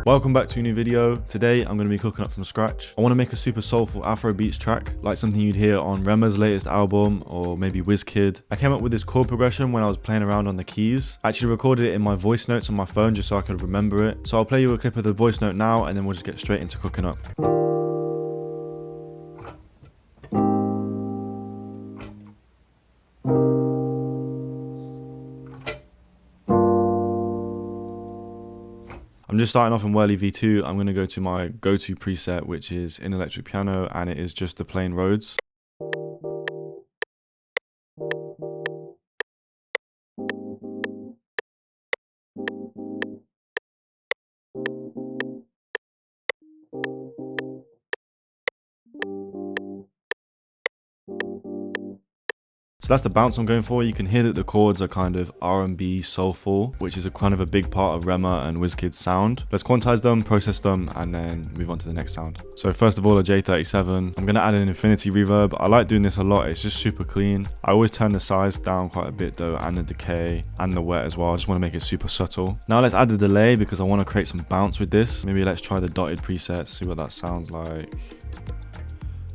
Welcome back to a new video. Today I'm going to be cooking up from scratch. I want to make a super soulful afrobeats track, like something you'd hear on Rema's latest album or maybe Wizkid. I came up with this chord progression when I was playing around on the keys. I actually recorded it in my voice notes on my phone just so I could remember it. So I'll play you a clip of the voice note now and then we'll just get straight into cooking up. I'm just starting off in Whirly V2. I'm going to go to my go-to preset, which is in electric piano, and it is just the plain Rhodes. So that's the bounce I'm going for. You can hear that the chords are kind of R&B soulful, which is a kind of a big part of Rema and Wizkid's sound. Let's quantize them, process them, and then move on to the next sound. So first of all, a J37. I'm going to add an infinity reverb. I like doing this a lot. It's just super clean. I always turn the size down quite a bit though, and the decay and the wet as well. I just want to make it super subtle. Now let's add the delay because I want to create some bounce with this. Maybe let's try the dotted presets, see what that sounds like.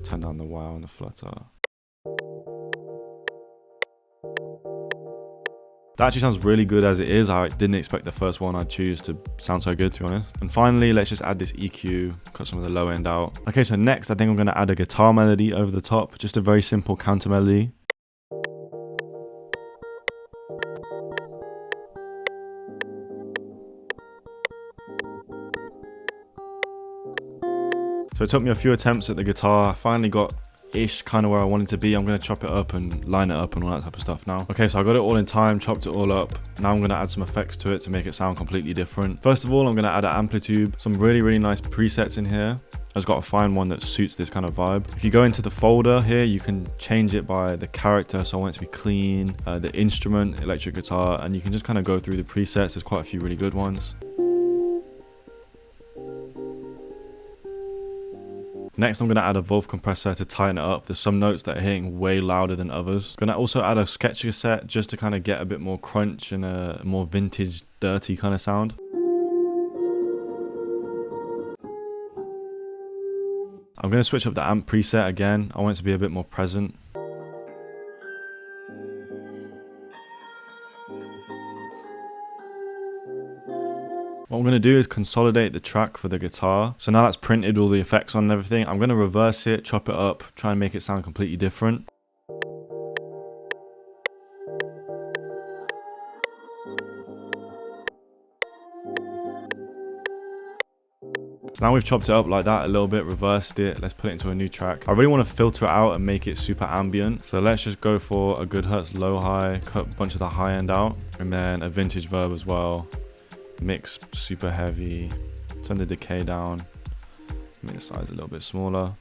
Turn down the wow and the flutter. That actually sounds really good as it is. I didn't expect the first one I'd choose to sound so good, to be honest. And finally, let's just add this EQ, cut some of the low end out. Okay, so next I think I'm going to add a guitar melody over the top, just a very simple counter melody. So it took me a few attempts at the guitar. I finally got ish kind of where I wanted to be. I'm going to chop it up and line it up and all that type of stuff now. Okay, so I got it all in time, chopped it all up. Now I'm going to add some effects to it to make it sound completely different. First of all, I'm going to add an amplitude, some really nice presets in here. I just got to find one that suits this kind of vibe. If you go into the folder here, you can change it by the character. So I want it to be clean, the instrument, electric guitar, and you can just kind of go through the presets. There's quite a few really good ones. Next, I'm going to add a Wolf compressor to tighten it up. There's some notes that are hitting way louder than others. Going to also add a sketch cassette just to kind of get a bit more crunch and a more vintage, dirty kind of sound. I'm going to switch up the amp preset again. I want it to be a bit more present. What I'm going to do is consolidate the track for the guitar. So now that's printed all the effects on and everything, I'm going to reverse it, chop it up, try and make it sound completely different. So now we've chopped it up like that a little bit, reversed it. Let's put it into a new track. I really want to filter it out and make it super ambient. So let's just go for a good hertz low high, cut a bunch of the high end out, and then a vintage verb as well. Mix super heavy, turn the decay down, make the size a little bit smaller.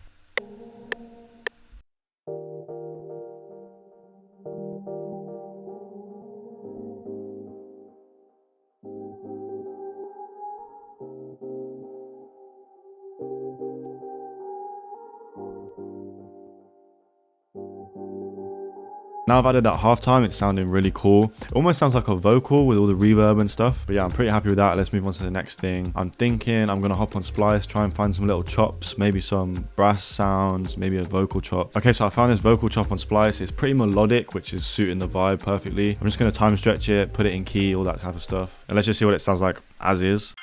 Now I've added that halftime, it's sounding really cool. It almost sounds like a vocal with all the reverb and stuff. But yeah, I'm pretty happy with that. Let's move on to the next thing. I'm thinking I'm going to hop on Splice, try and find some little chops, maybe some brass sounds, maybe a vocal chop. Okay, so I found this vocal chop on Splice. It's pretty melodic, which is suiting the vibe perfectly. I'm just going to time stretch it, put it in key, all that type of stuff. And let's just see what it sounds like as is.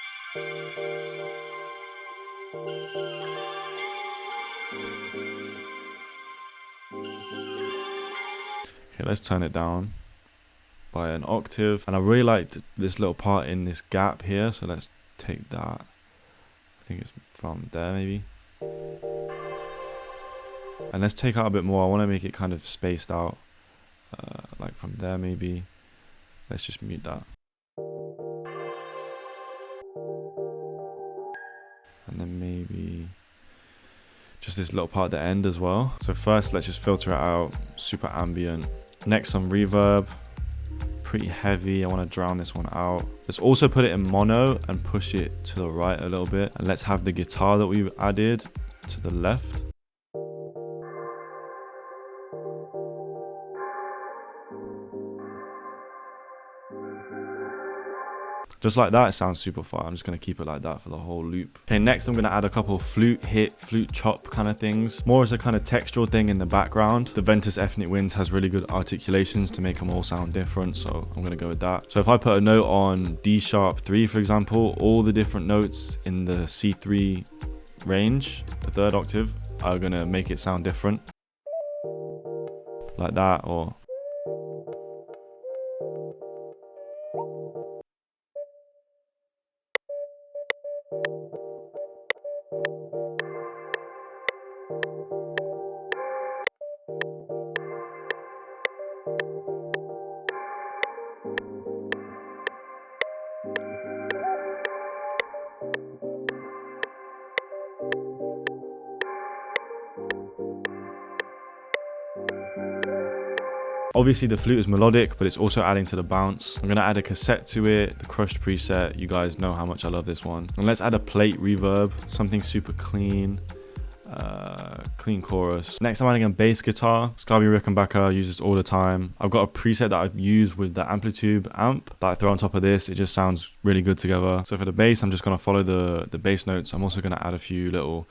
Okay, let's turn it down by an octave. And I really liked this little part in this gap here. So let's take that. I think it's from there maybe. And let's take out a bit more. I want to make it kind of spaced out. Like from there maybe. Let's just mute that. And then maybe just this little part at the end as well. So first, let's just filter it out. Super ambient. Next, some reverb, pretty heavy. I want to drown this one out. Let's also put it in mono and push it to the right a little bit. And let's have the guitar that we've added to the left. Just like that, it sounds super fire. I'm just going to keep it like that for the whole loop. Okay, next I'm going to add a couple of flute hit, flute chop kind of things. More as a kind of textural thing in the background. The Ventus Ethnic Winds has really good articulations to make them all sound different, so I'm going to go with that. So if I put a note on D sharp 3, for example, all the different notes in the C3 range, the 3rd octave, are going to make it sound different. Like that, or... Obviously the flute is melodic, but it's also adding to the bounce. I'm going to add a cassette to it, the crushed preset. You guys know how much I love this one. And let's add a plate reverb, something super clean. Clean chorus. Next I'm adding a bass guitar. Scarby Rickenbacker, use this all the time. I've got a preset that I use with the Amplitude amp that I throw on top of this. It just sounds really good together. So for the bass, I'm just going to follow the bass notes. I'm also going to add a few little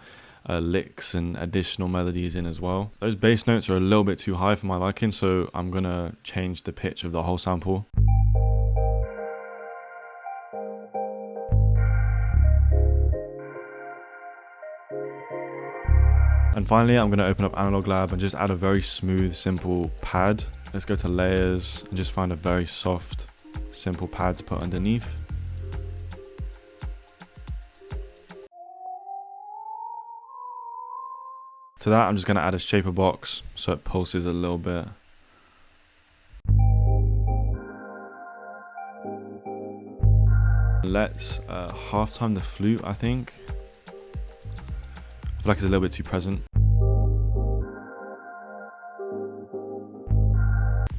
licks and additional melodies in as well. Those bass notes are a little bit too high for my liking, so I'm going to change the pitch of the whole sample. And finally, I'm going to open up Analog Lab and just add a very smooth, simple pad. Let's go to layers and just find a very soft, simple pad to put underneath. To that, I'm just going to add a shaper box so it pulses a little bit. Let's half time the flute, I think. I feel like it's a little bit too present.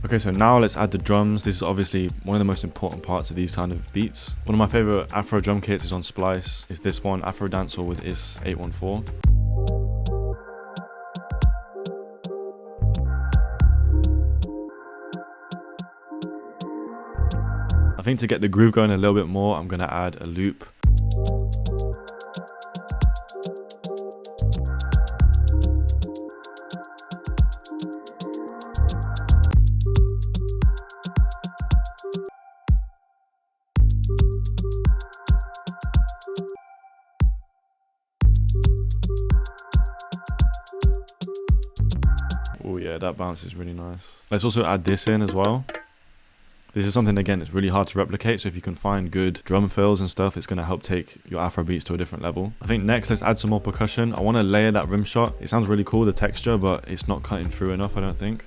Okay, so now let's add the drums. This is obviously one of the most important parts of these kind of beats. One of my favorite Afro drum kits is on Splice. It's this one, Afro Dancehall with IS 814. I think to get the groove going a little bit more, I'm going to add a loop. Oh yeah, that bounce is really nice. Let's also add this in as well. This is something, again, it's really hard to replicate, so if you can find good drum fills and stuff, it's going to help take your Afro beats to a different level. I think next, let's add some more percussion. I want to layer that rim shot. It sounds really cool, the texture, but it's not cutting through enough, I don't think.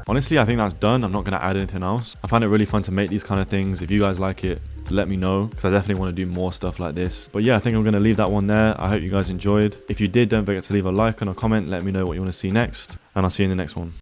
Honestly, I think that's done. I'm not going to add anything else. I find it really fun to make these kind of things. If you guys like it, let me know, because I definitely want to do more stuff like this. But yeah, I think I'm going to leave that one there. I hope you guys enjoyed. If you did, don't forget to leave a like and a comment. Let me know what you want to see next, and I'll see you in the next one.